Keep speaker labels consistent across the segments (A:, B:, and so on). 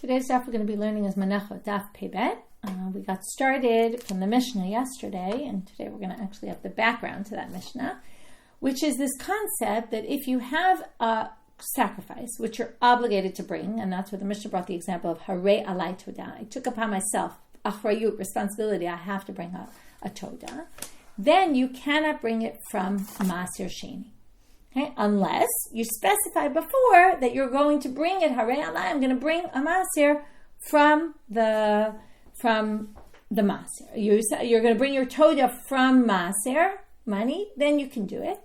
A: Today's daf we're going to be learning is Menachot, daf Pebet. We got started from the Mishnah yesterday, and today we're going to actually have the background to that Mishnah, which is this concept that if you have a sacrifice, which you're obligated to bring, and that's where the Mishnah brought the example of Harei alai todah. I took upon myself achrayut, responsibility, I have to bring a todah. Then you cannot bring it from Maaser Sheni. Okay? Unless you specify before that you're going to bring it, Harei alai, I'm going to bring a Maaser from the Maaser. You're going to bring your todah from Maaser, money, then you can do it.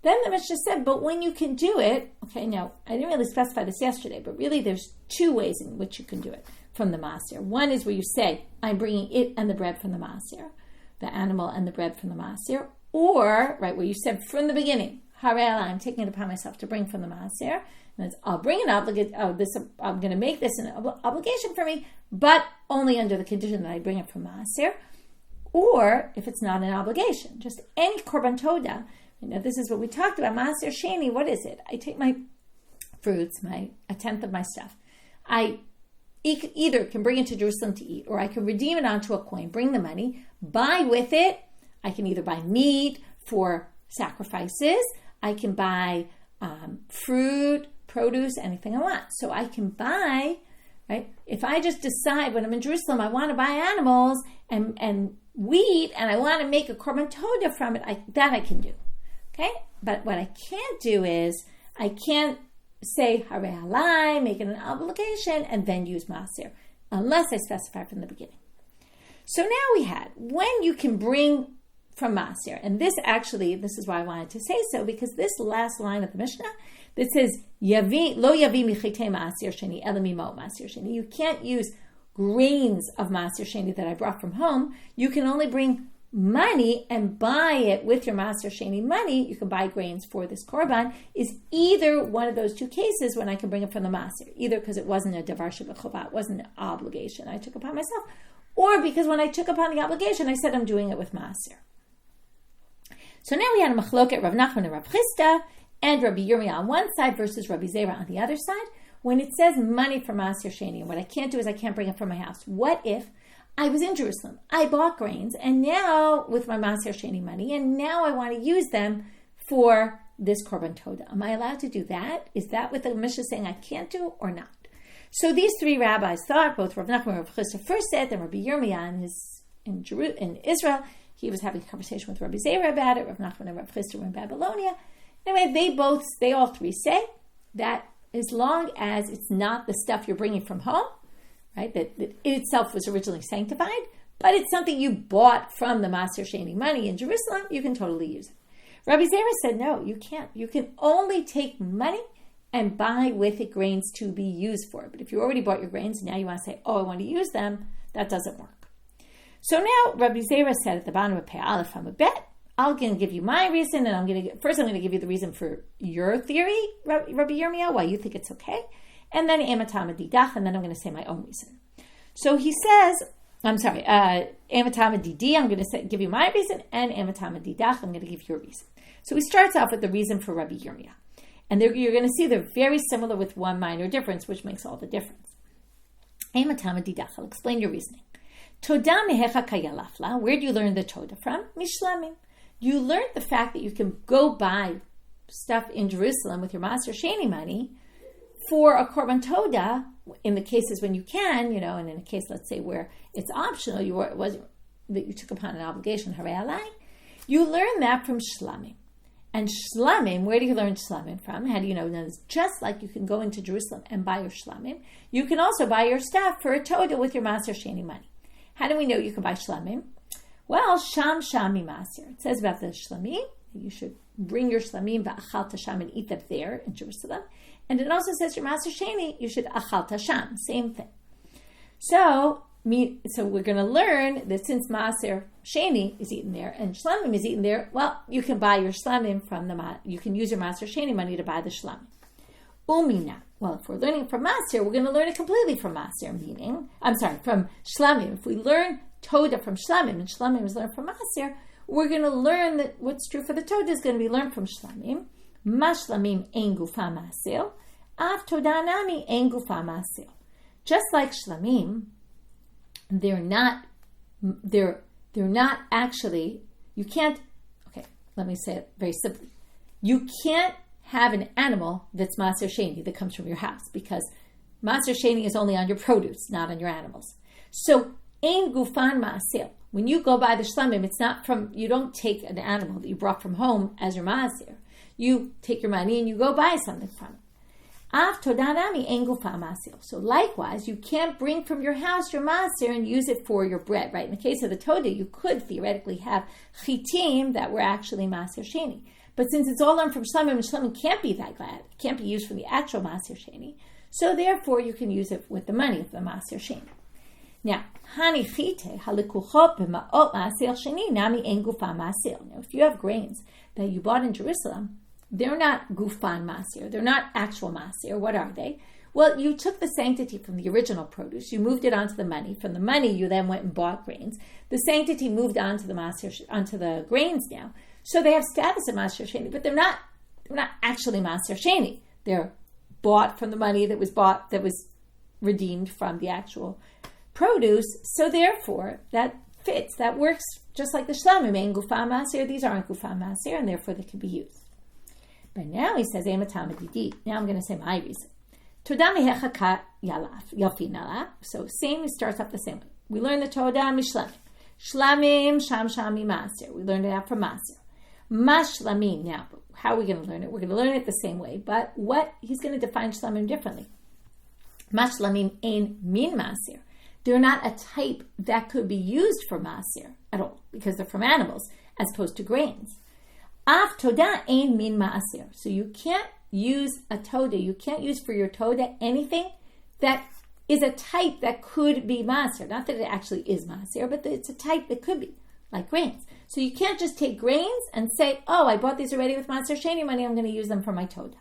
A: Then the Mishnah said, but when you can do it, okay, now, I didn't really specify this yesterday, but really there's two ways in which you can do it from the Maaser. One is where you say, I'm bringing it and the bread from the Maaser, the animal and the bread from the Maaser, or, right, where you said from the beginning, Harei alai, I'm taking it upon myself to bring from the Maaser, and I'll bring an obligation, I'm going to make this an obligation for me, but only under the condition that I bring it from Maaser, or if it's not an obligation, just any korban todah. Now, this is what we talked about. Maaser Sheni, what is it? I take my fruits, a tenth of my stuff. I either can bring it to Jerusalem to eat, or I can redeem it onto a coin, bring the money, buy with it. I can either buy meat for sacrifices. I can buy fruit, produce, anything I want. So I can buy, right? If I just decide when I'm in Jerusalem, I want to buy animals and wheat, and I want to make a korban todah from it, that I can do. Okay, but what I can't do is I can't say Harei alai, make it an obligation, and then use Maaser, unless I specify from the beginning. So now we had when you can bring from Maaser, and this is why I wanted to say so, because this last line of the Mishnah that says lo yavi michitei Maaser sheni ela mimo Maaser sheni, you can't use grains of Maaser sheni that I brought from home. You can only bring money and buy it with your Maaser Sheni money. You can buy grains for this korban, is either one of those two cases when I can bring it from the Maaser, either because it wasn't a davar shebechovah, it wasn't an obligation I took upon myself, or because when I took upon the obligation, I said I'm doing it with Maaser. So now we had a machloket Rav Nachman and Rav Chisda and Rabbi Yirmiyah on one side versus Rabbi Zera on the other side. When it says money from Maaser Sheni, and what I can't do is I can't bring it from my house. What if I was in Jerusalem, I bought grains, and now with my Maaser Sheni money, and now I want to use them for this korban todah. Am I allowed to do that? Is that what the Mishnah is saying I can't do or not? So these three rabbis thought, both Rav Nachman and Rav Chisda first said, then Rabbi Yirmiyah in Israel, he was having a conversation with Rabbi Zera about it. Rav Nachman and Rav Chisda were in Babylonia. Anyway, they all three say that as long as it's not the stuff you're bringing from home, right, that it itself was originally sanctified, but it's something you bought from the Maaser Sheni money in Jerusalem, you can totally use it. Rabbi Zera said, no, you can't. You can only take money and buy with it grains to be used for it. But if you already bought your grains and now you want to say, I want to use them, that doesn't work. So now Rabbi Zera said at the bottom of Pei Aleph Hamabet, I'm going to give you my reason, and I'm going to give you the reason for your theory, Rabbi Yirmiyah, why you think it's okay. And then Amatama Didach, and then I'm going to say my own reason. So he says, Amatama Didi, I'm going to give you my reason, and Amatama Didach, I'm going to give you your reason. So he starts off with the reason for Rabbi Yirmiyah. And you're going to see they're very similar with one minor difference, which makes all the difference. Amatama Didach, I'll explain your reasoning. Todah mehecha kayalafla, where do you learn the Todah from? Mishlamim. You learned the fact that you can go buy stuff in Jerusalem with your Maaser Sheni money for a korban todah, in the cases when you can, and in a case, let's say, where it's optional, it wasn't that you took upon an obligation, Harei alai, you learn that from shlamim. And shlamim, where do you learn shlamim from? How do you know? Just like you can go into Jerusalem and buy your shlamim, you can also buy your stuff for a todah with your Maaser Sheni money. How do we know you can buy shlamim? Well, sham maaser. It says about the shlamim, you should bring your shlamim ba'achal tasham and eat them there in Jerusalem. And it also says your Maaser Sheni, you should achal tasham, same thing. So we're going to learn that since Maaser Sheni is eaten there and shlamim is eaten there, well, you can buy your shlamim you can use your Maaser Sheni money to buy the shlamim. Umina. Well, if we're learning from Maaser, we're going to learn it completely from Maaser, from shlamim. If we learn Todah from shlamim, and shlamim is learned from Maaser, we're going to learn that what's true for the Todah is going to be learned from shlamim. Mashlamim ein gufa maaser, af todah nami ein gufa maaser. just like shlamim, they're not actually, you can't, okay, let me say it very simply. You can't have an animal that's Maser Sheni that comes from your house, because Maser Sheni is only on your produce, not on your animals. So, Ein Gufan Maaser. When you go buy the shlamim, it's not from, you don't take an animal that you brought from home as your Maaser. You take your money and you go buy something from it. Av Todanami Ein Gufan Maaser. So likewise, you can't bring from your house your Maaser and use it for your bread, right? In the case of the Toda, you could theoretically have chitim that were actually Maaser Sheni. But since it's all learned from shlamim, and shlamim can't be that glad, it can't be used for the actual Maaser Sheni, so therefore you can use it with the money of the Maaser Sheni. Now, hani chite halikuchot b'ma'ot Maaser Sheni nami ein gufan Maaser. Now, if you have grains that you bought in Jerusalem, they're not gufan Maaser, they're not actual Maaser. What are they? Well, you took the sanctity from the original produce, you moved it onto the money. From the money, you then went and bought grains. The sanctity moved onto the Maaser, onto the grains now. So they have status of Maaser Sheni, but they're not actually Maaser Sheni. They're bought from the money that was redeemed from the actual produce. So therefore, that fits, that works just like the shlamim, ein gufan Maaser. These aren't gufan Maaser, and therefore they can be used. But now he says, now I'm going to say my reason. So same, starts off the same way. We learn the Todah mishlamim. Shlamim sham maaser. We learned it out from maaser. Mashlamim. Now, how are we going to learn it? We're going to learn it the same way, but he's going to define shlamim differently. Mashlamim ein min maaser. They're not a type that could be used for maaser at all, because they're from animals as opposed to grains. Af toda ein min maaser. So you can't use a toda. You can't use for your toda anything that is a type that could be maaser. Not that it actually is maaser, but that it's a type that could be, like grains. So you can't just take grains and say, oh, I bought these already with Maaser Sheni money, I'm going to use them for my Toda.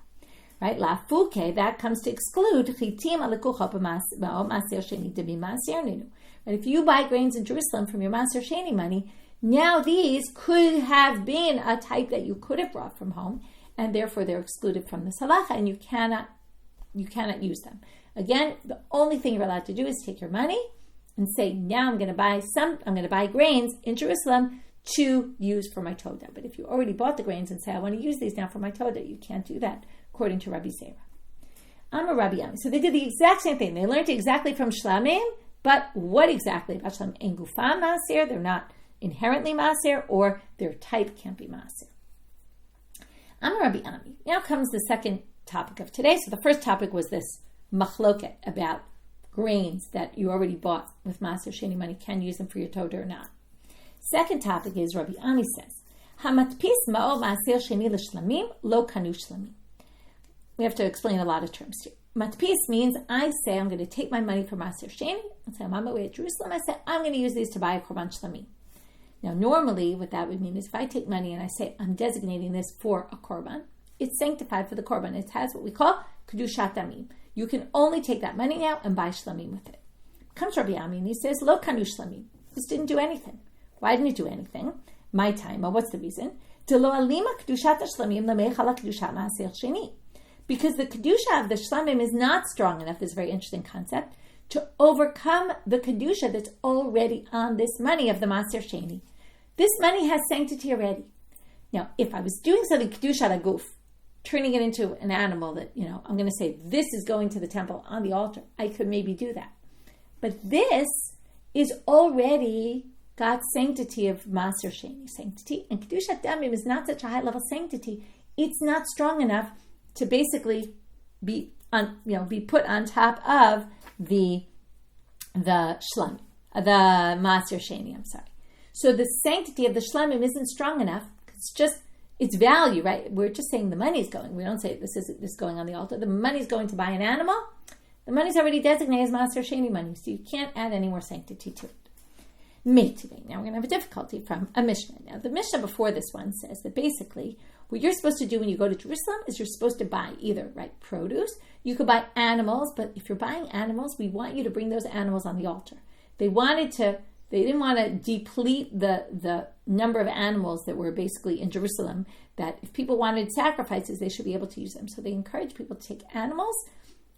A: Right? La fuke, that comes to exclude chitim alekucha Maaser Sheni to be Maaser Ninu. But if you buy grains in Jerusalem from your Maaser Sheni money, now these could have been a type that you could have brought from home, and therefore they're excluded from the halacha, and you cannot use them. Again, the only thing you're allowed to do is take your money and say, now I'm going to buy grains in Jerusalem to use for my Toda. But if you already bought the grains and say, I want to use these now for my Toda, you can't do that, according to Rabbi Zera. I'm a Rabbi Ami. So they did the exact same thing. They learned exactly from Shlamim, but what exactly about Shlamim? En gufan Maaser, they're not inherently Maaser, or their type can't be Maaser. I'm a Rabbi Ami. Now comes the second topic of today. So the first topic was this machloket about grains that you already bought with Maaser Sheni money, can use them for your Toda or not. Second topic is Rabbi Ami says, Hamatpis ma'ol Maaser Sheni l'shlamim lo kanu shlamim. We have to explain a lot of terms here. Matpis means I say I'm going to take my money for Maaser Sheni. I say I'm on my way to Jerusalem. I say I'm going to use these to buy a korban shlamim. Now normally what that would mean is if I take money and I say I'm designating this for a korban, it's sanctified for the korban. It has what we call kedushat damim. You can only take that money now and buy shlamim with it. Comes Rabbi Ami and he says, Lo kanu shlamim. This didn't do anything. Why didn't it do anything? My time. Well, what's the reason? Because the kedusha of the shlamim is not strong enough. This is a very interesting concept to overcome the kedusha that's already on this money of the Maaser Sheni. This money has sanctity already. Now, if I was doing something kedusha laguf, turning it into an animal that, I'm going to say, this is going to the temple on the altar, I could maybe do that. But this is already got sanctity of Maaser Sheni sanctity, and Kedushat Damim is not such a high level sanctity. It's not strong enough to basically be put on top of the shlamim, the Maaser Sheni. I'm sorry. So the sanctity of the shlamim isn't strong enough. It's just its value, right? We're just saying the money's going. We don't say this is going on the altar. The money's going to buy an animal. The money's already designated as Maaser Sheni money, so you can't add any more sanctity to it. Metivei. Now we're going to have a difficulty from a Mishnah. Now the Mishnah before this one says that basically what you're supposed to do when you go to Jerusalem is you're supposed to buy either produce, you could buy animals, but if you're buying animals, we want you to bring those animals on the altar. They didn't want to deplete the number of animals that were basically in Jerusalem, that if people wanted sacrifices, they should be able to use them. So they encourage people to take animals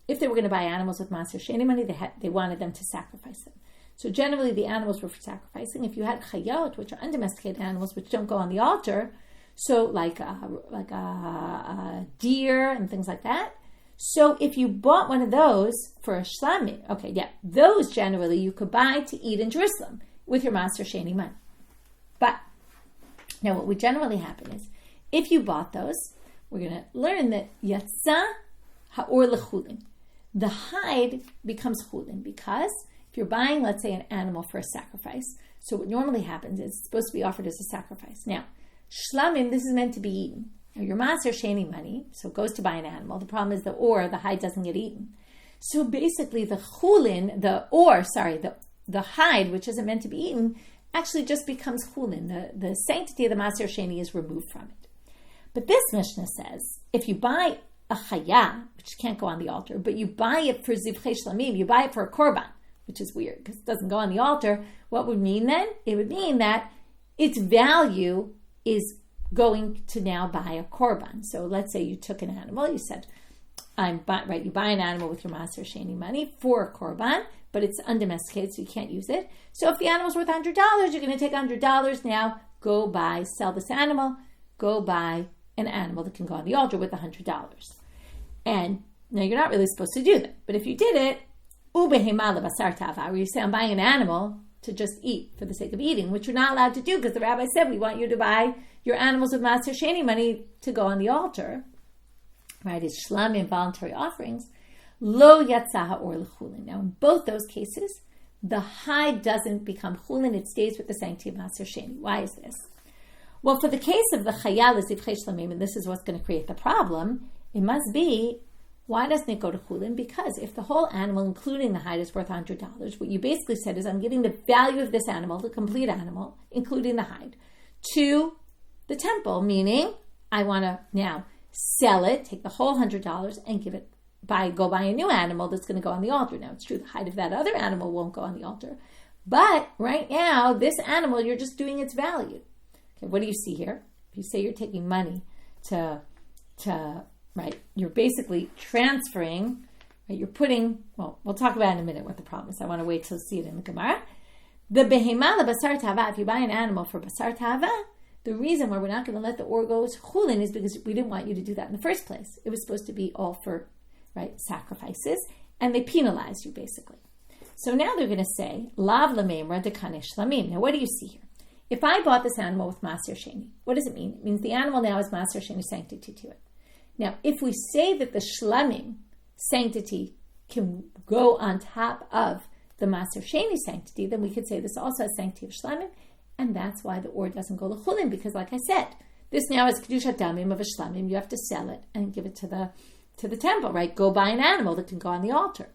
A: if they were going to buy animals with Maser Sheni money, they wanted them to sacrifice them. So generally, the animals were for sacrificing. If you had chayot, which are undomesticated animals, which don't go on the altar, so like a deer and things like that. So if you bought one of those for a shlamim, those generally you could buy to eat in Jerusalem with your Maser Sheni money. But now what would generally happen is, if you bought those, we're going to learn that yatsa ha'or lechulin. The hide becomes chulin because if you're buying, let's say, an animal for a sacrifice, so what normally happens is it's supposed to be offered as a sacrifice. Now, shlamim, this is meant to be eaten. Now, your Maser Sheni money, so it goes to buy an animal. The problem is the hide doesn't get eaten. So basically the chulin, the hide, which isn't meant to be eaten, actually just becomes chulin. The sanctity of the Maser Sheni is removed from it. But this Mishnah says, if you buy a chaya, which can't go on the altar, but you buy it for zivchei shlamim, you buy it for a korban, which is weird because it doesn't go on the altar, what would mean then? It would mean that its value is going to now buy a korban. So let's say you took an animal, you said, you buy an animal with your Maser Sheni money for a korban, but it's undomesticated, so you can't use it. So if the animal's worth $100, you're going to take $100 now, sell this animal, go buy an animal that can go on the altar with $100. And now you're not really supposed to do that. But if you did it, where you say, I'm buying an animal to just eat for the sake of eating, which you're not allowed to do because the rabbi said we want you to buy your animals with Maser Sheni money to go on the altar. Right? It's shlamim, voluntary offerings. Lo yatsa or lechulin. Now in both those cases, the hide doesn't become chulin, it stays with the sanctity of Maser Sheni. Why is this? Well, for the case of the chayal zivchei shlamim, and this is what's going to create the problem, it must be, why doesn't it go to chulin? Because if the whole animal, including the hide, is worth $100, what you basically said is, I'm giving the value of this animal, the complete animal, including the hide, to the temple, meaning I want to now sell it, take the whole $100 and go buy a new animal that's going to go on the altar. Now, it's true, the hide of that other animal won't go on the altar. But right now, this animal, you're just doing its value. Okay, what do you see here? If you say you're taking money you're basically transferring, right? You're putting, we'll talk about in a minute what the problem is. I want to wait till see it in the Gemara. The behemah basar tava, if you buy an animal for basar tava, the reason why we're not going to let the or go to chulin is because we didn't want you to do that in the first place. It was supposed to be all for, sacrifices, and they penalize you basically. So now they're going to say, lav lamemra dekane shlamim. Now what do you see here? If I bought this animal with Maser Sheni, what does it mean? It means the animal now has Maser Sheni sanctity to it. Now, if we say that the shlamim sanctity can go on top of the Maser Sheni sanctity, then we could say this also has sanctity of shlamim, and that's why the or doesn't go to chulin, because like I said, this now is kedushat damim of a shlamim. You have to sell it and give it to the temple, right? Go buy an animal that can go on the altar.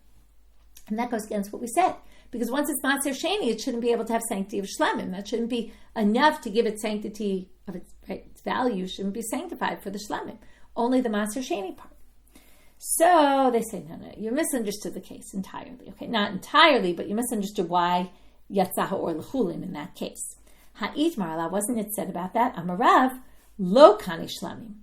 A: And that goes against what we said. Because once it's Maser Sheni, it shouldn't be able to have sanctity of shlamim. That shouldn't be enough to give it sanctity of its value. Shouldn't be sanctified for the shlamim. Only the Maser Sheni part. So they say, no, you misunderstood the case entirely. Okay, not entirely, but you misunderstood why yatzaha or lechulin in that case. Ha'it marla, wasn't it said about that? Amarav lo kani shlamim.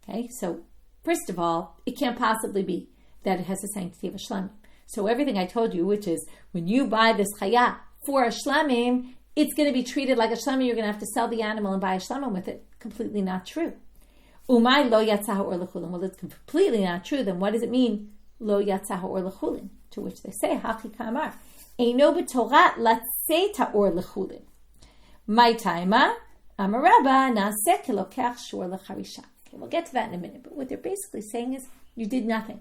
A: Okay, so first of all, it can't possibly be that it has the sanctity of a shlamim. So everything I told you, which is when you buy this chaya for a shlamim, it's going to be treated like a shlamim. You're going to have to sell the animal and buy a shlamim with it. Completely not true. Umay lo yatzaha or lechulin. Well, it's completely not true. Then what does it mean, lo yatzaha or lechulin? To which they say, haki kamar. Eino b'torah latzeta or lechulin. My taima amarabba naseh kelokach shor lecharisha. Okay, we'll get to that in a minute. But what they're basically saying is, you did nothing.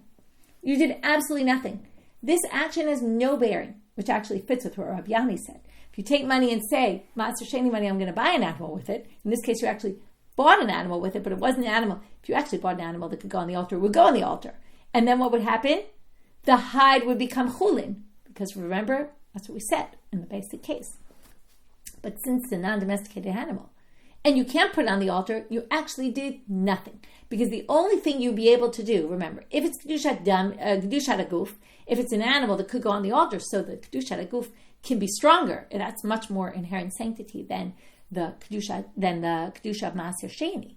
A: You did absolutely nothing. This action has no bearing, which actually fits with what Rabbi Yami said. If you take money and say, Maser Sheni money, I'm going to buy an animal with it. In this case, you actually bought an animal with it, but it wasn't an animal. If you actually bought an animal that could go on the altar, it would go on the altar. And then what would happen? The hide would become chulin. Because remember, that's what we said in the basic case. But since it's a non-domesticated animal, and you can't put it on the altar, you actually did nothing. Because the only thing you'd be able to do, remember, if it's kedushat aguf, if it's an animal that could go on the altar, so the kedushat aguf can be stronger, and that's much more inherent sanctity than the kedusha of Maser Sheni.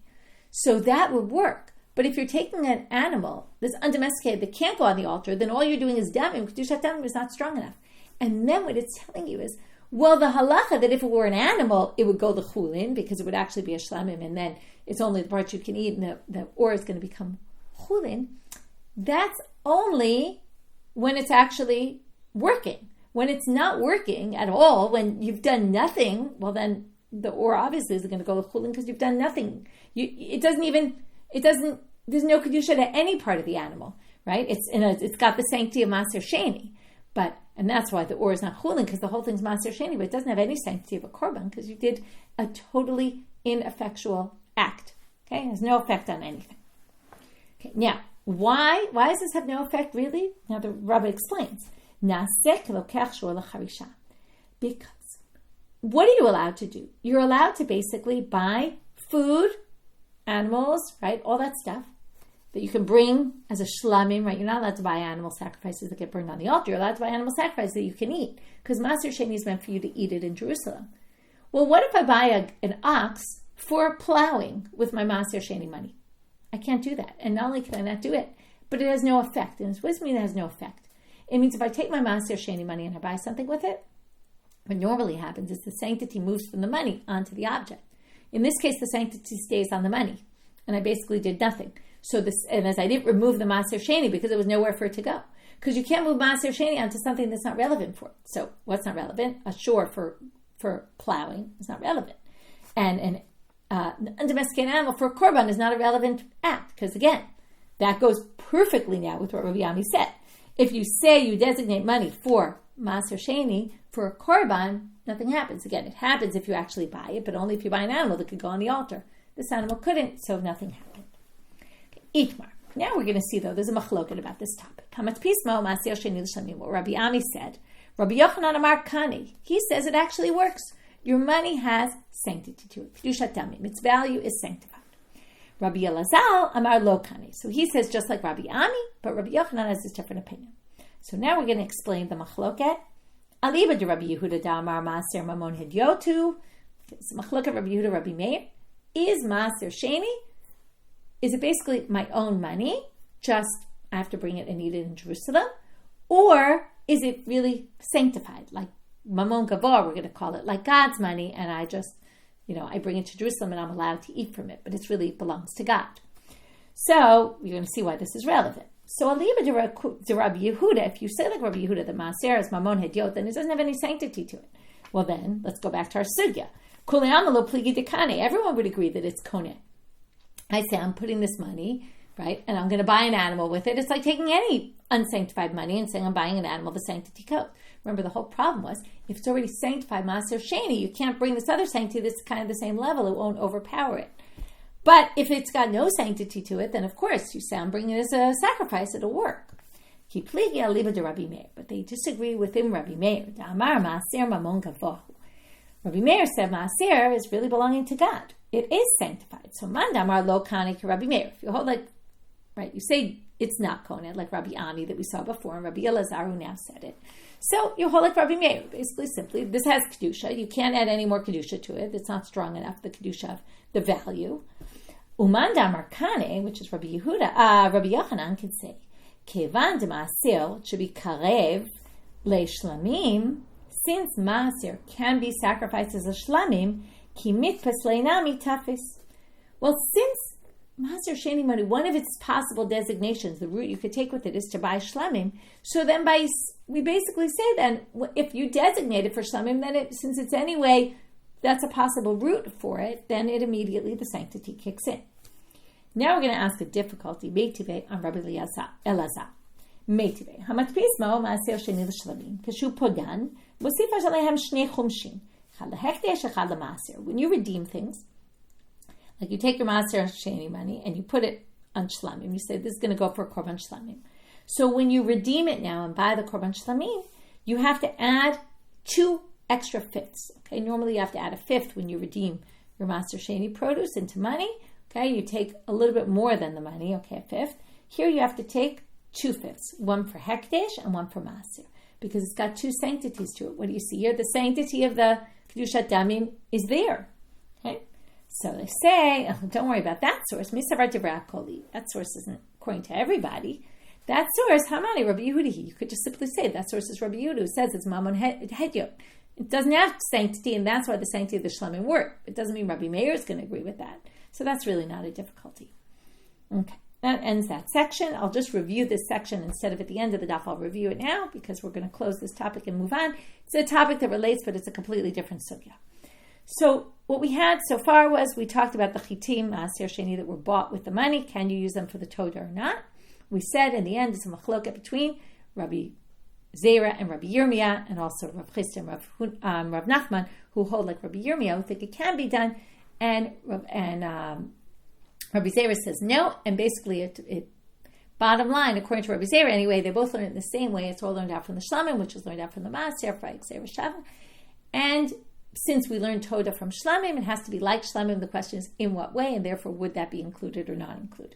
A: So that would work. But if you're taking an animal that's undomesticated that can't go on the altar, then all you're doing is damim. Kedushat damim is not strong enough. And then what it's telling you is, well, the halacha that if it were an animal, it would go the chulin because it would actually be a shlamim, and then it's only the parts you can eat, and the or is going to become chulin. That's only when it's actually working. When it's not working at all, when you've done nothing, well then the or obviously is going to go to chulin because you've done nothing. There's no kedusha to any part of the animal, right? It's got the sanctity of Maser Sheni, and that's why the or is not chulin, because the whole thing's Maser Sheni, but it doesn't have any sanctity of a korban because you did a totally ineffectual act. Okay, it has no effect on anything. Okay, now why does this have no effect really? Now the Rabbi explains. Because what are you allowed to do? You're allowed to basically buy food, animals, right? All that stuff that you can bring as a shlamim, right? You're not allowed to buy animal sacrifices that get burned on the altar. You're allowed to buy animal sacrifices that you can eat because Maser Sheni is meant for you to eat it in Jerusalem. Well, what if I buy an ox for plowing with my Maser Sheni money? I can't do that. And not only can I not do it, but it has no effect. And what does it mean it has no effect? It means if I take my Maser Sheni money and I buy something with it, what normally happens is the sanctity moves from the money onto the object. In this case, the sanctity stays on the money. And I basically did nothing. And as I didn't remove the Maser Sheni because there was nowhere for it to go. Because you can't move Maser Sheni onto something that's not relevant for it. So what's not relevant? A shore for plowing is not relevant. And an undomesticated animal for a korban is not a relevant act. Because again, that goes perfectly now with what Rabbi Ami said. If you say you designate money for Maser Sheni, for a korban, nothing happens. Again, it happens if you actually buy it, but only if you buy an animal that could go on the altar. This animal couldn't, so nothing happened. Okay, Itmar. Now we're going to see, though, there's a machloket about this topic. Hamat pismo Maser Sheni l'shlamim. What Rabbi Ami said. Rabbi Yochanan Amar Kani. He says it actually works. Your money has sanctity to it. Kedushat damim. Its value is sanctified. Rabbi Elazar Amar Lo Kani. So he says just like Rabbi Ami, but Rabbi Yochanan has this different opinion. So now we're going to explain the machloket. Aliba de Rabbi Yehuda da Amar Maser Mamon Hedyotu. It's machloket Rabbi Yehuda Rabbi Meir. Is Maser Sheni? Is it basically my own money? Just I have to bring it and eat it in Jerusalem? Or is it really sanctified? Like Mamon Gavor, we're going to call it, like God's money, and I just, I bring it to Jerusalem and I'm allowed to eat from it, but it really belongs to God. So you're going to see why this is relevant. So Aliba de Rabbi Yehuda, if you say like Rabbi Yehuda, the Maser is Mamon Hedyot, then it doesn't have any sanctity to it. Well then, let's go back to our sugya. Everyone would agree that it's koneh. I say I'm putting this money, right, and I'm going to buy an animal with it. It's like taking any unsanctified money and saying I'm buying an animal, the sanctity coat. Remember, the whole problem was, if it's already sanctified Maser Sheni, you can't bring this other sanctity that's kind of the same level. It won't overpower it. But if it's got no sanctity to it, then of course you say I'm bringing it as a sacrifice. It'll work. But they disagree within Rabbi Meir. Rabbi Meir said Maaser is really belonging to God. It is sanctified. So Mandamar lo kani ki Rabbi Meir. If you hold like, right, you say it's not koneh, like Rabbi Ami that we saw before, and Rabbi Elazar who now said it. So you hold like Rabbi Meir. Basically, simply, this has kedusha. You can't add any more kedusha to it. It's not strong enough, the kedusha of the value. Umandamar kane, which is Rabbi Yehuda, Rabbi Yochanan can say, Kevan de Maaser should be karev le shlamim. Since Maaser can be sacrificed as a shlamim, ki mitpas leinami tafis. Well, since Maser Sheni money, one of its possible designations, the route you could take with it is to buy shlamim. So then we basically say then, if you designate it for shlamim, then since it's anyway, that's a possible route for it, then it immediately, the sanctity kicks in. Now we're going to ask a difficulty, Meitive on Rabbi Elazar. Meitive, hamat pismo Maser Sheni l'shlamim, kashu pogan, v'sifas alehem shnei chumshin, chad lehekdesh, chad lemaser. When you redeem things, like you take your Maser Sheni money and you put it on shlamim, you say this is going to go for a korban shlamim. So when you redeem it now and buy the korban shlamim, you have to add 2 extra fifths. Okay, normally you have to add a fifth when you redeem your Maser Sheni produce into money. Okay, you take a little bit more than the money. Okay, a fifth. Here you have to take 2 fifths, one for hekdesh and one for Maser, because it's got 2 sanctities to it. What do you see here? The sanctity of the kedushat damim is there. Okay. So they say, oh, don't worry about that source. That source isn't according to everybody. That source, Hamani Rabbi Yehuda. You could just simply say that source is Rabbi Yehuda, who says it's Mamon Hedyot. It doesn't have sanctity, and that's why the sanctity of the Shlamim work. It doesn't mean Rabbi Meir is going to agree with that. So that's really not a difficulty. Okay, that ends that section. I'll just review this section instead of at the end of the daf. I'll review it now because we're going to close this topic and move on. It's a topic that relates, but it's a completely different sugya. So what we had so far was we talked about the chitim ma'aser sheni that were bought with the money. Can you use them for the toda or not? We said in the end it's a machloket between Rabbi Zera and Rabbi Yirmiyah, and also Rav Chisda and Rav Nachman, who hold like Rabbi Yirmiyah, who think it can be done, and Rabbi Zera says no. And basically, it bottom line, according to Rabbi Zera, anyway, they both learn it in the same way. It's all learned out from the Shlamim, which is learned out from the Maaser, Frayik Zera Shavah. And since we learn Toda from Shlamim, it has to be like Shlamim. The question is, in what way, and therefore, would that be included or not included?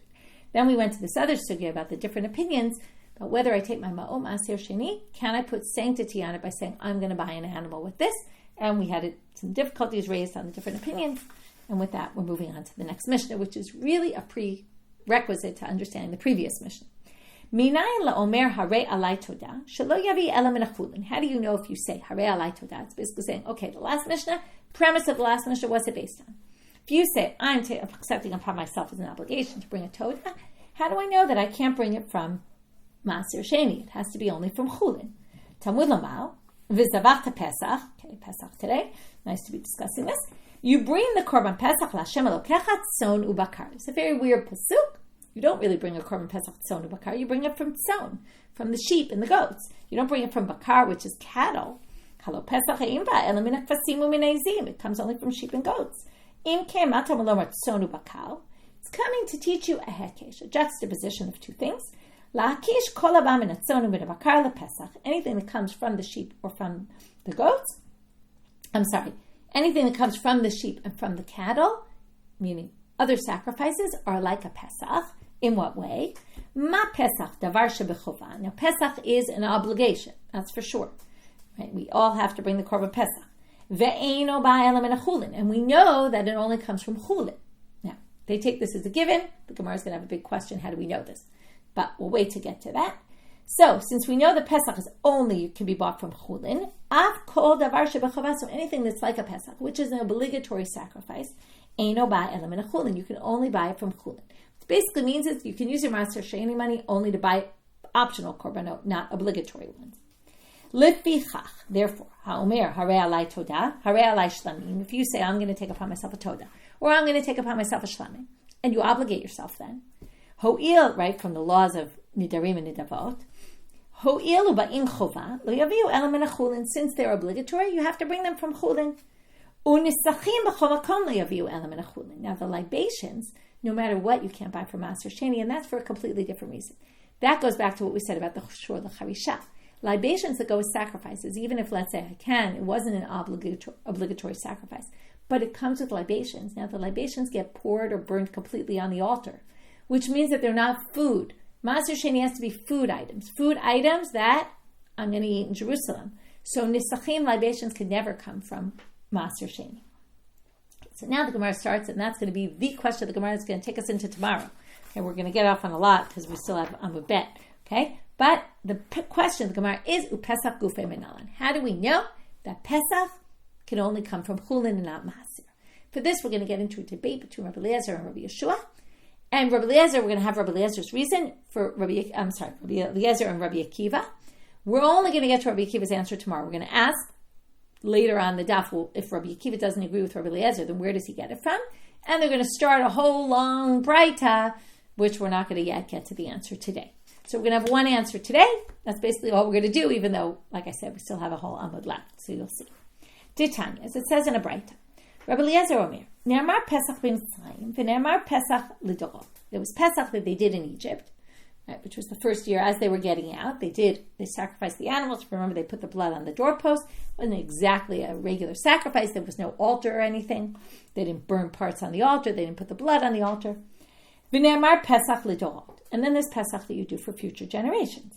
A: Then we went to this other sugya about the different opinions about whether I take my ma'om aser sheni, can I put sanctity on it by saying I'm going to buy an animal with this? And we had some difficulties raised on the different opinions. And with that, we're moving on to the next Mishnah, which is really a prerequisite to understanding the previous Mishnah. Minayin la'omer harei alai toda shelo yavi ela min hachulin. How do you know if you say harei alai toda? It's basically saying, okay, the last Mishnah, premise of the last Mishnah, what's it based on? If you say, I'm accepting upon myself as an obligation to bring a toda, how do I know that I can't bring it from Maaser Sheni? It has to be only from Chulin. Talmud Lamal, V'zavachta Pesach, okay, Pesach today, nice to be discussing this. You bring the Korban Pesach L'Hashem Elokecha Tzon Ubakar. It's a very weird pasuk. You don't really bring a Korban Pesach Tzon Ubakar, you bring it from Tzon, from the sheep and the goats. You don't bring it from Bakar, which is cattle. Halo Pesach Eim Ba'ela Min HaKvasim U'Min HaEzim. It comes only from sheep and goats. It's coming to teach you a hekesh, a juxtaposition of two things. Anything that comes from the sheep or from the goats. Anything that comes from the sheep and from the cattle, meaning other sacrifices, are like a Pesach. In what way? Ma Pesach davar shebechovah. Now Pesach is an obligation, that's for sure. Right? We all have to bring the Korban Pesach. And we know that it only comes from chulin. Now, they take this as a given. The Gemara is going to have a big question, how do we know this? But we'll wait to get to that. So, since we know the Pesach is only can be bought from chulin, so anything that's like a Pesach, which is an obligatory sacrifice, you can only buy it from chulin. What it basically means is you can use your Maaser Sheni money only to buy optional korbanot, not obligatory ones. Therefore, ha'omer harei alai toda, harei alai shlamim. If you say, I'm going to take upon myself a toda, or I'm going to take upon myself a shlamim, and you obligate yourself then, ho'il, right, from the laws of nidarim and nidavot, ho'il u'ba'in chova, lo yaviu ela min hachulin. Since they're obligatory, you have to bring them from chulin. U'nisachim b'chol makom lo yaviu ela min hachulin. Now, the libations, no matter what, you can't buy from Maaser Sheni, and that's for a completely different reason. That goes back to what we said about the shor l'charisha. Libations that go with sacrifices, even if, let's say, it wasn't an obligatory sacrifice, but it comes with libations. Now, the libations get poured or burned completely on the altar, which means that they're not food. Maaser Sheni has to be food items that I'm going to eat in Jerusalem. So, nisachim libations can never come from Maaser Sheni. So now the Gemara starts, and that's going to be the question the Gemara is going to take us into tomorrow. And we're going to get off on a lot because we still have a bet. Okay? But the question of the Gemara is, Pesach gufei menalan. How do we know that Pesach can only come from chulin and not maaser? For this, we're going to get into a debate between Rabbi Eliezer and Rabbi Yeshua. And Rabbi Eliezer, we're going to have Rabbi Eliezer's reason for Rabbi Eliezer and Rabbi Akiva. We're only going to get to Rabbi Akiva's answer tomorrow. We're going to ask later on the daf, if Rabbi Akiva doesn't agree with Rabbi Eliezer, then where does he get it from? And they're going to start a whole long braita, which we're not going to yet get to the answer today. So we're going to have one answer today. That's basically all we're going to do, even though, like I said, we still have a whole amud left. So you'll see. Titanya, as it says in a braita, Rabbi Eliezer Omer, Ne'amar Pesach b'Mitzrayim, v'ne'amar Pesach l'dorot. There was Pesach that they did in Egypt, right, which was the first year as they were getting out. They sacrificed the animals. Remember, they put the blood on the doorpost. It wasn't exactly a regular sacrifice. There was no altar or anything. They didn't burn parts on the altar. They didn't put the blood on the altar. V'ne'amar Pesach l'dorot. And then there's Pesach that you do for future generations.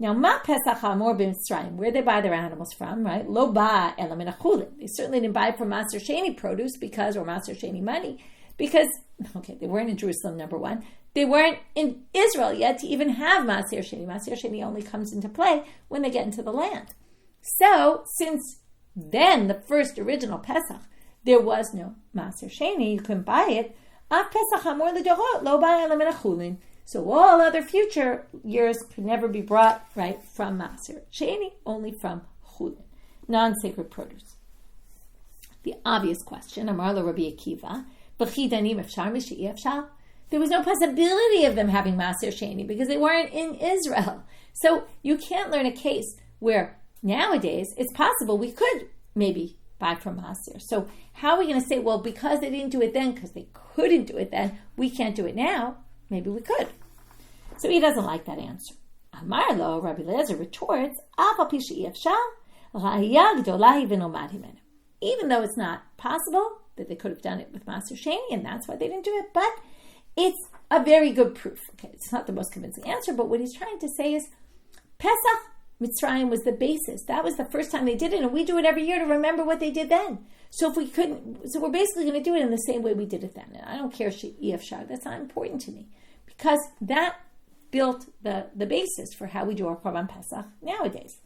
A: Now, ma Pesach hamor b'Mitzrayim, where they buy their animals from, right? Lo ba ela min hachulin. They certainly didn't buy it from Maser Sheni produce or Maser Sheni money, because, okay, they weren't in Jerusalem, number one. They weren't in Israel yet to even have Maser Sheni. Maser Sheni only comes into play when they get into the land. So, since then, the first original Pesach, there was no Maser Sheni, you couldn't buy it. Af Pesach hamor l'dorot, lo ba ela min hachulin. So all other future years could never be brought, right, from Maser Sheni, only from Chulin, non-sacred produce. The obvious question, Amar lo Rabbi Akiva, B'chi danim efshar mishi efshar. There was no possibility of them having Maser Sheni because they weren't in Israel. So you can't learn a case where nowadays it's possible we could maybe buy from Maser. So how are we going to say, well, because they didn't do it then, because they couldn't do it then, we can't do it now? Maybe we could. So he doesn't like that answer. Amar lo, Rabbi Eliezer retorts, even though it's not possible that they could have done it with Maser Sheni, and that's why they didn't do it, but it's a very good proof. Okay, it's not the most convincing answer, but what he's trying to say is Pesach Mitzrayim was the basis. That was the first time they did it, and we do it every year to remember what they did then. So if we couldn't, so we're basically going to do it in the same way we did it then. And I don't care Efshar, that's not important to me, because that built the basis for how we do our Korban Pesach nowadays.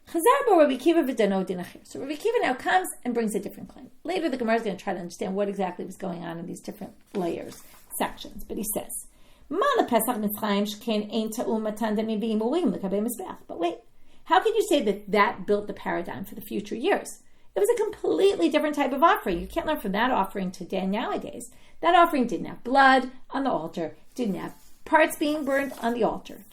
A: So Rabbi Akiva now comes and brings a different claim. Later the Gemara is going to try to understand what exactly was going on in these different layers, sections. But he says, but wait, how can you say that built the paradigm for the future years? It was a completely different type of offering. You can't learn from that offering to nowadays. That offering didn't have blood on the altar, didn't have parts being burned on the altar.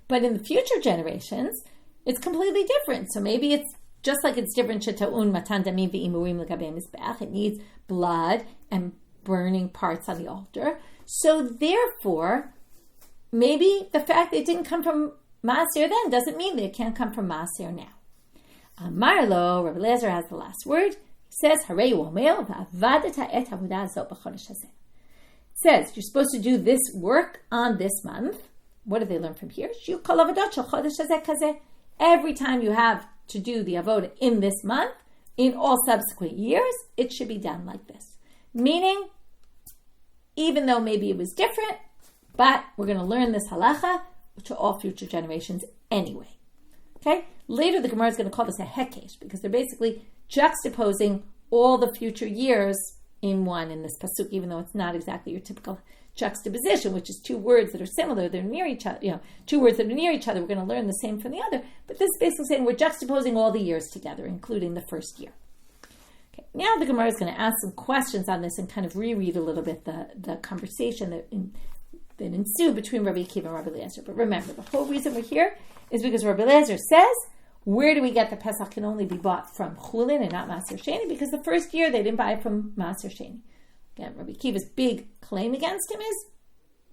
A: But in the future generations, it's completely different. So maybe it's just like it's different. It needs blood and burning parts on the altar. So therefore, maybe the fact that it didn't come from Maser then doesn't mean that it can't come from Maser now. Amarlo, Rabbi Eliezer has the last word. He says, it says, you're supposed to do this work on this month. What do they learn from here? Every time you have to do the avodah in this month, in all subsequent years, it should be done like this. Meaning, even though maybe it was different, but we're going to learn this halacha to all future generations anyway. Okay? Later the Gemara is going to call this a hekesh, because they're basically juxtaposing all the future years in one in this pasuk, even though it's not exactly your typical juxtaposition, which is two words that are similar, they're near each other, two words that are near each other, we're going to learn the same from the other, but this is basically saying we're juxtaposing all the years together, including the first year. Okay, now the Gemara is going to ask some questions on this and kind of reread a little bit the conversation that ensued between Rabbi Akiva and Rabbi Eliezer. But remember, the whole reason we're here is because Rabbi Eliezer says, where do we get the Pesach can only be bought from Chulin and not Maser Sheni? Because the first year they didn't buy it from Maser Sheni. Again, Rabbi Akiva's big claim against him is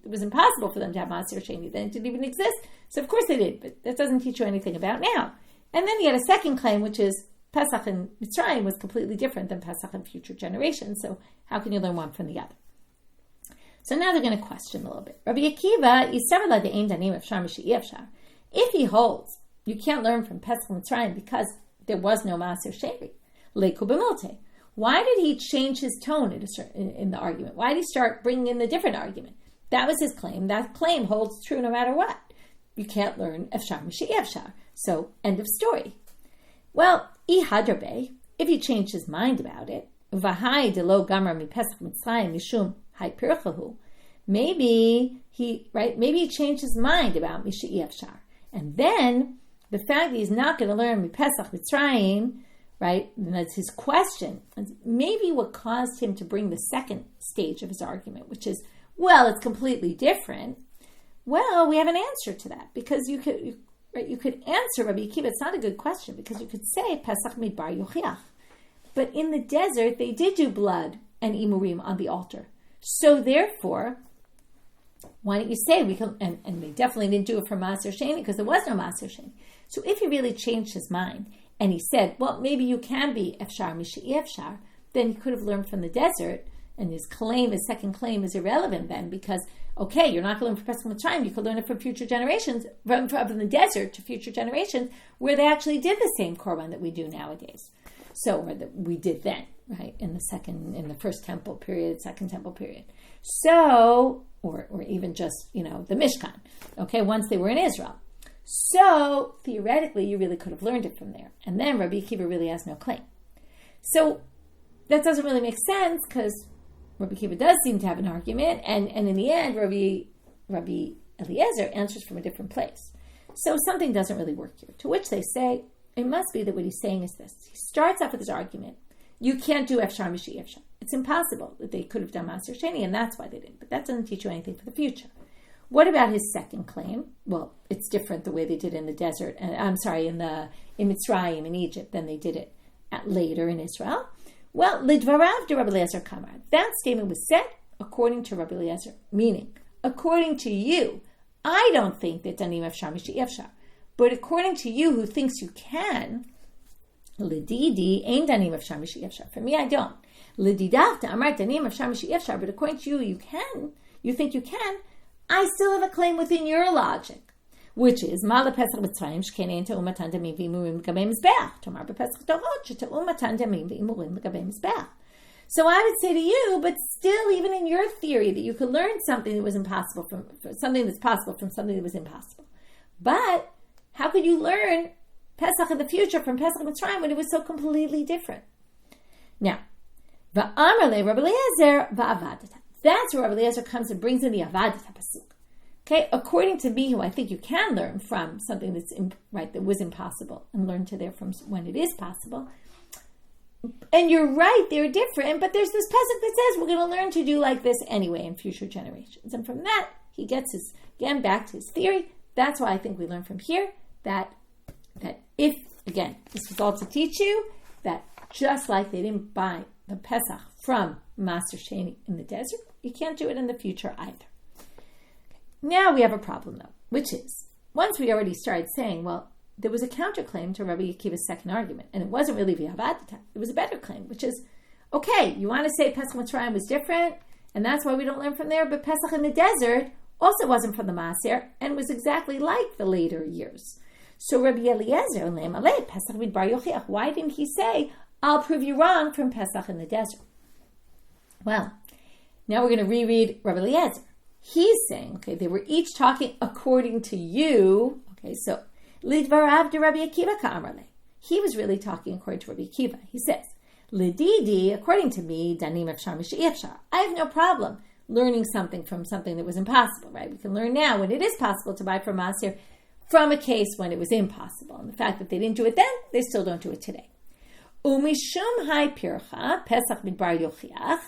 A: it was impossible for them to have Maser Sheni. Then it didn't even exist. So of course they did, but that doesn't teach you anything about now. And then he had a second claim, which is Pesach in Mitzrayim was completely different than Pesach in future generations. So how can you learn one from the other? So now they're going to question a little bit. Rabbi Akiva, if he holds, you can't learn from Pesach and Mitzrayim because there was no Maser Sheni. Leiku b'milte. Why did he change his tone in the argument? Why did he start bringing in the different argument? That was his claim. That claim holds true no matter what. You can't learn Efshar Mishi Efshar. So, end of story. Well, if he changed his mind about it, V'hai delo gamar mi Pesach Mitzrayim mishum hai pirchahu. Maybe he changed his mind about Mishi Efshar. And then, the fact that he's not going to learn mi Pesach Mitzrayim, right, and that's his question, maybe what caused him to bring the second stage of his argument, which is, well, it's completely different. Well, we have an answer to that, because you could answer Rabbi Akiva. It's not a good question, because you could say Pesach Midbar Yochiach. But in the desert, they did do blood and imurim on the altar. So therefore, why don't you say we can? And they definitely didn't do it for Maser Sheni because there was no Maser Sheni. So if he really changed his mind and he said, well, maybe you can be Efshar Mishi Efshar, then he could have learned from the desert And his second claim is irrelevant then, because, okay, you're not going to learn from Pesach Mitzrayim, you could learn it from future generations, from the desert to future generations, where they actually did the same korban that we do nowadays. So, or that we did then, right, in the first temple period, second temple period. So, or even just, the Mishkan, okay, once they were in Israel. So, theoretically, you really could have learned it from there. And then Rabbi Akiva really has no claim. So, that doesn't really make sense, because Rabbi Akiva does seem to have an argument, and in the end, Rabbi Eliezer answers from a different place. So, something doesn't really work here. To which they say, it must be that what he's saying is this. He starts off with his argument. You can't do Efshar Mishi Efshar. It's impossible that they could have done Maser Sheni, and that's why they didn't. But that doesn't teach you anything for the future. What about his second claim? Well, it's different the way they did in the desert, in Mitzrayim, in Egypt, than they did it later in Israel. Well, Lidvarav de Rabbi Eliezer Kamar. That statement was said according to Rabbi Eliezer, meaning, according to you, I don't think that Danim Efshar Mishi Efshar. But according to you, who thinks you can, Lididi ain't Danim Efshar Mishi Efshar. For me, I don't. Lididavta Amar Danim Efshar Mishi Efshar. But according to you, you think you can, I still have a claim within your logic, which is Mala Pesach Mitzrayim Shkenein Te'um Matan Damim V'imurim L'Gabei Mizbeach Tomar BePesach Torot She'Te'um Matan Damim V'imurim L'Gabei Mizbeach. So I would say to you, but still, even in your theory, that you could learn something that was impossible from something that's possible from something that was impossible. But how could you learn Pesach in the future from Pesach Mitzrayim when it was so completely different? Now, Va'amar le Rabbi Eliezer va'avadata. That's where Rabbi Eliezer comes and brings in the avadata pasuk. Okay, according to me, who I think you can learn from something that's that was impossible, and learn to there from when it is possible. And you're right, they're different, but there's this pasuk that says we're going to learn to do like this anyway in future generations. And from that, he gets again back to his theory. That's why I think we learn from here that if, again, this was all to teach you that just like they didn't buy the Pesach from Maser Sheni in the desert, you can't do it in the future either. Now we have a problem though, which is, once we already started saying, well, there was a counterclaim to Rabbi Akiva's second argument, and it wasn't really v'avadata, it was a better claim, which is, okay, you want to say Pesach Mitzrayim was different, and that's why we don't learn from there, but Pesach in the desert also wasn't from the Maser, and was exactly like the later years. So Rabbi Eliezer, why didn't he say, I'll prove you wrong from Pesach in the desert? Well, now we're going to reread Rabbi Eliezer. He's saying, okay, they were each talking according to you. Okay, so Lidvarav de Rabbi Akiva ka'amrle. He was really talking according to Rabbi Akiva. He says, Lididi, according to me, Danim Efshar Mishi Efshar. I have no problem learning something from something that was impossible, right? We can learn now when it is possible to buy from Maser from a case when it was impossible. And the fact that they didn't do it then, they still don't do it today. Umishum hai pircha, Pesach midbar yochiach.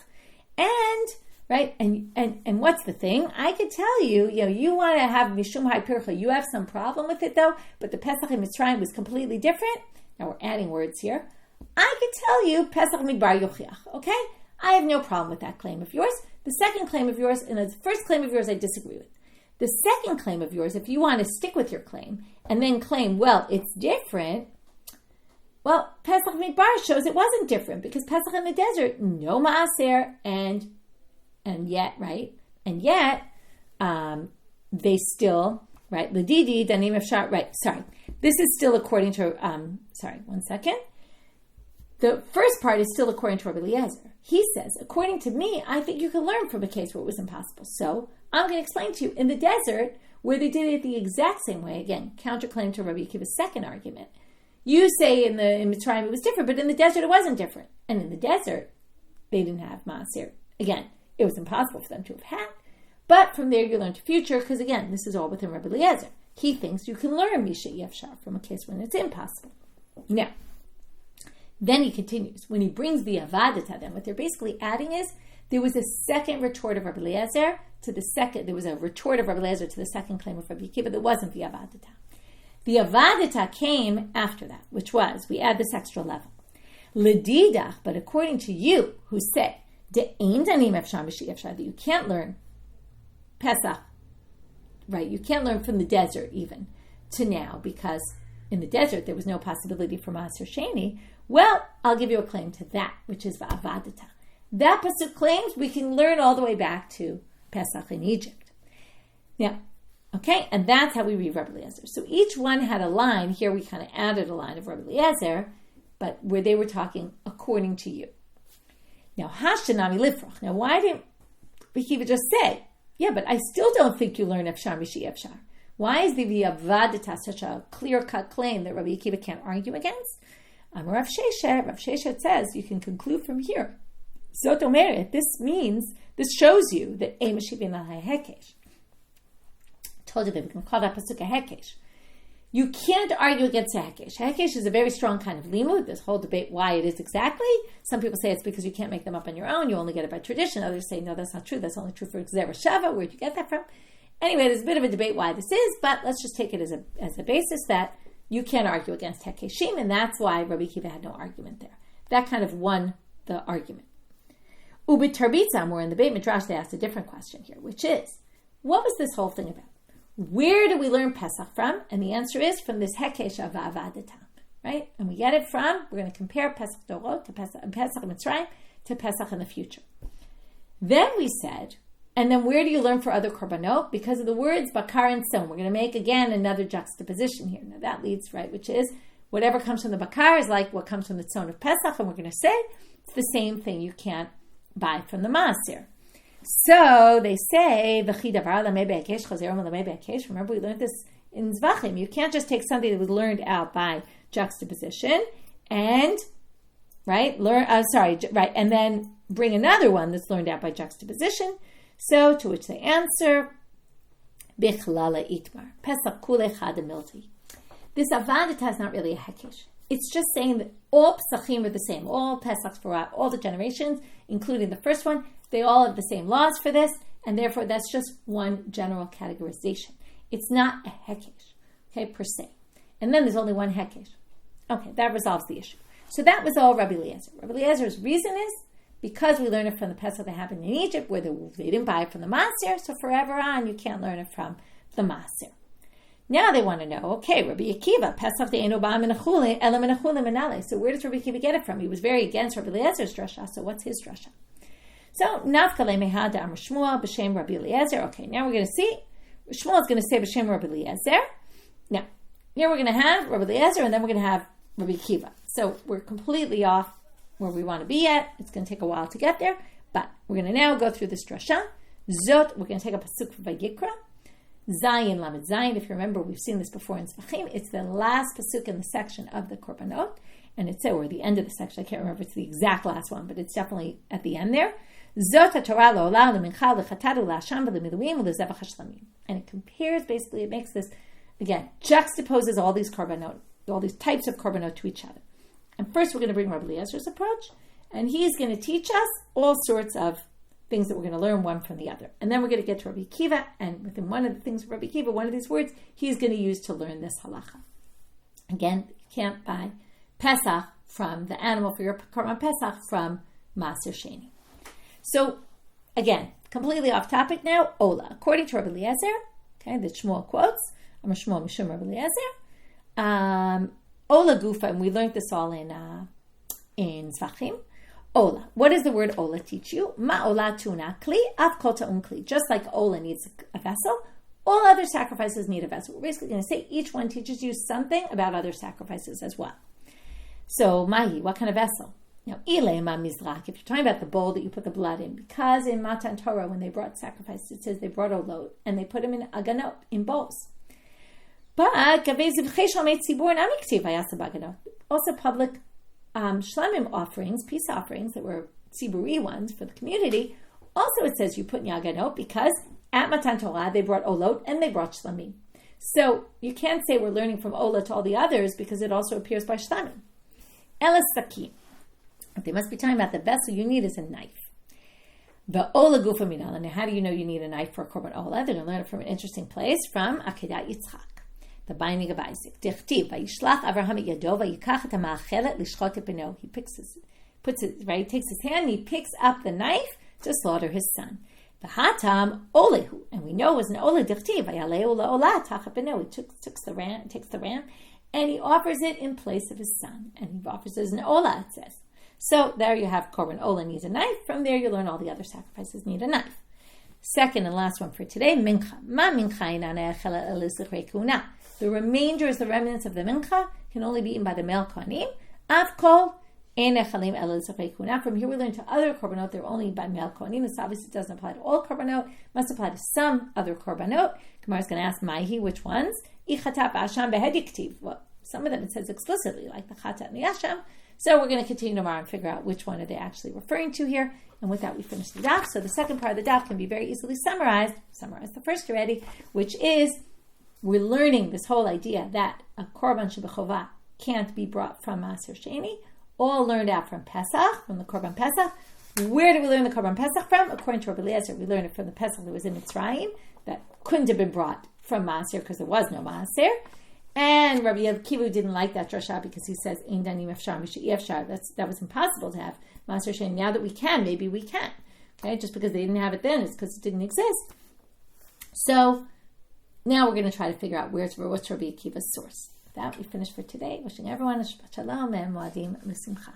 A: And, right, and what's the thing? I could tell you, you want to have mishum hai pircha. You have some problem with it though, but the Pesach in Mitzrayim was completely different. Now we're adding words here. I could tell you Pesach midbar yochiach, okay? I have no problem with that claim of yours. The second claim of yours and the first claim of yours I disagree with. The second claim of yours, if you want to stick with your claim and then claim, well, it's different, well, Pesach Midbar shows it wasn't different because Pesach in the desert, no Maaser, and yet, right? And yet, they still, right? L'didi, Danim Efshar, right, sorry. This is still according to, sorry, one second. The first part is still according to Rabbi Eliezer. He says, according to me, I think you can learn from a case where it was impossible. So I'm going to explain to you, in the desert, where they did it the exact same way, again, counterclaim to Rabbi Akiva's second argument. You say in Mitzrayim it was different, but in the desert it wasn't different. And in the desert, they didn't have Maaser. Again, it was impossible for them to have had. But from there you learn to future, because again, this is all within Rabbi Eliezer. He thinks you can learn Misha Yefshar from a case when it's impossible. Now, then he continues. When he brings the Avadata, then what they're basically adding is, there was a second retort of Rabbi Eliezer to the second, there was a retort of Rabbi Eliezer to the second claim of Rabbi Akiva that wasn't the Avadata. The Avadata came after that, which was, we add this extra level. L'didach, but according to you, who say, De'ein danim efshar mishi efshar, that you can't learn Pesach, right? You can't learn from the desert even to now, because in the desert there was no possibility for Maaser Sheni. Well, I'll give you a claim to that, which is Va'avadata. That pasuk claims we can learn all the way back to Pesach in Egypt. Now, okay, and that's how we read Rabbi Eliezer. So each one had a line. Here we kind of added a line of Rabbi Eliezer, but where they were talking according to you. Now, Hashanami Lifrach. Now, why didn't Rabbi Akiva just say, yeah, but I still don't think you learn Efshar Mishi Efshar. Why is the V'avadata such a clear-cut claim that Rabbi Akiva can't argue against? Rav Sheshet says you can conclude from here. Zot omeret, this shows you that Eimashivin al-Hekesh. Told you they were going to call that pasuk a Hekesh. You can't argue against a Hekesh. Hekesh is a very strong kind of limud. This whole debate why it is exactly. Some people say it's because you can't make them up on your own. You only get it by tradition. Others say, no, that's not true. That's only true for Gzera Shava. Where'd you get that from? Anyway, there's a bit of a debate why this is, but let's just take it as a basis that you can't argue against Hekeshim, and that's why Rabbi Akiva had no argument there. That kind of won the argument. Ubit Tarbitzam, where in the Beit Midrash they asked a different question here, which is, what was this whole thing about? Where do we learn Pesach from? And the answer is from this Hekesh of Avadata, right? And we get it from, we're going to compare Pesach Dorot to Pesach Mitzrayim to Pesach in the future. Then we said, and then where do you learn for other korbanot? Because of the words bakar and son. We're going to make again another juxtaposition here. Now that leads, right, which is whatever comes from the bakar is like what comes from the tzon of Pesach, and we're going to say it's the same thing you can't buy from the maaser. So they say, remember we learned this in Zvachim. You can't just take something that was learned out by juxtaposition and, and then bring another one that's learned out by juxtaposition. So to which they answer, Bichlala Itmar, Pesach Kule Chad Milti. This Avadata is not really a Hekesh. It's just saying that all Pesachim are the same. All Pesachs for all the generations, including the first one, they all have the same laws for this, and therefore that's just one general categorization. It's not a Hekesh, okay, per se. And then there's only one Hekesh. Okay, that resolves the issue. So that was all Rabbi Eliezer. Rabbi Eliezer's reason is, because we learn it from the Pesach that happened in Egypt, where they didn't buy it from the Maaser, so forever on, you can't learn it from the Maaser. Now they want to know, okay, Rabbi Akiva, Pesach de Eino Ba Menachule, Ela Menachule Menale. So where does Rabbi Akiva get it from? He was very against Rabbi Eliezer's drasha, so what's his drasha? So, Nafkale Mehad Amr Shmuel, B'Shem Rabbi Eliezer. Okay, now we're going to see, Shmuel is going to say B'Shem Rabbi Eliezer. Now, here we're going to have Rabbi Eliezer, and then we're going to have Rabbi Akiva. So we're completely off where we want to be at. It's going to take a while to get there, but we're going to now go through this drasha. Zot, we're going to take a pasuk from Vayikra. Zayin, Lamed Zayin. If you remember, we've seen this before in Zvachim. It's the last pasuk in the section of the Korbanot, and it's or the end of the section. I can't remember if it's the exact last one, but it's definitely at the end there. Zot HaTorah Lo'olam L'mincha L'chatadu L'Hasham V'Limiluim L'Zevach HaShlamim. And it compares, basically, it makes this, again, juxtaposes all these korbanot, all these types of korbanot to each other. And first we're going to bring Rabbi Eliezer's approach, and he's going to teach us all sorts of things that we're going to learn one from the other. And then we're going to get to Rabbi Akiva, and within one of the things of Rabbi Akiva, one of these words, he's going to use to learn this halacha. Again, you can't buy Pesach from the animal for your Korban Pesach from Maaser Sheni. So, again, completely off topic now, Ola. According to Rabbi Eliezer, okay, that Shmuel quotes, I'm a Shmuel Mishum Rabbi Eliezer, Ola Gufa, and we learned this all in Zvachim. Ola. What does the word Ola teach you? Ma Ola Tuna Kli, Av Kol Ta'un Kli. Just like Ola needs a vessel, all other sacrifices need a vessel. We're basically going to say each one teaches you something about other sacrifices as well. So, Mahi, what kind of vessel? Now, Ilema Mizrak, if you're talking about the bowl that you put the blood in, because in Matan Torah, when they brought sacrifices, it says they brought a load, and they put them in aganot, in bowls. But, also public shlamim offerings, peace offerings, that were tziburi ones for the community, also it says you put in aganot, because at Matan Torah, they brought olot, and they brought shlamim. So, you can't say we're learning from Ola to all the others, because it also appears by shlamim. Elas sakim. They must be talking about the vessel you need is a knife. The Ola Gufa Minala. Now, how do you know you need a knife for a Korban Ola? They're going to learn it from an interesting place, from Akedat Yitzchak, the binding of Isaac. Dichtiv, Vayishlach Avraham Yado, Vayikach et ha'ma'achelet lishchot et beno. He he takes his hand, and he picks up the knife to slaughter his son. The Hatam Olehu, and we know it was an Ola Dichtiv, Vayaleu Ola Tachat beno. He takes the ram, and he offers it in place of his son, and he offers it as an Ola, it says. So there you have Korban Ola needs a knife. From there you learn all the other sacrifices need a knife. Second and last one for today, Mincha. Ma mincha. The remainder is the remnants of the Mincha, can only be eaten by the male Kohanim. Avkol. From here we learn to other korbanot, they're only by male kohanim. This obviously doesn't apply to all korbanot, must apply to some other korbanot. Gemara is going to ask Maihi, which ones? Well, some of them it says explicitly, like the chatat and the asham. So we're going to continue tomorrow and figure out which one are they actually referring to here. And with that, we finish the daf. So the second part of the daf can be very easily summarized. Summarize the first already, which is we're learning this whole idea that a korban shebechovah can't be brought from Maaser Sheni. All learned out from Pesach, from the Korban Pesach. Where do we learn the Korban Pesach from? According to Rabbi Eliezer, we learned it from the Pesach that was in Mitzrayim, that couldn't have been brought from Maaser because there was no Maaser. And Rabbi Akiva didn't like that drasha because he says, Ein danim efshar mishe'i efshar. That was impossible to have Maaser Sheni. Now that we can, maybe we can. Okay, just because they didn't have it then, it's because it didn't exist. So now we're going to try to figure out what's Rabbi Akiva's source. That we finish for today. Wishing everyone a Shabbat Shalom and Moadim L'Simcha.